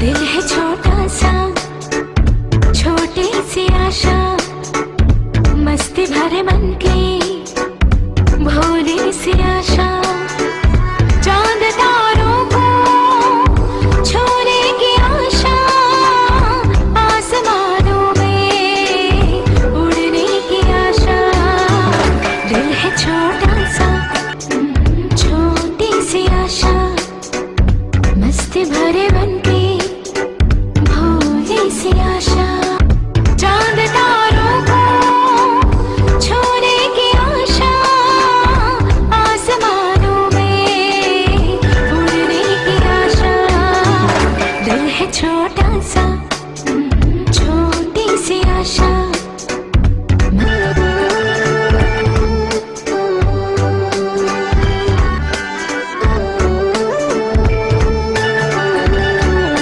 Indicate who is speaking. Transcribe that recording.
Speaker 1: दिल है छोटा सा, छोटी सी आशा, मस्ती भरे मन की भोली सी आशा। चांद तारों को छूने की आशा, आसमानों में उड़ने की आशा। दिल है छोटा सा, छोटी सी आशा, मस्ती भरे मन की भोली सी आशा। चांद तारों को छूने की आशा, आसमानों में उड़ने की आशा। दिल है छोटा सा,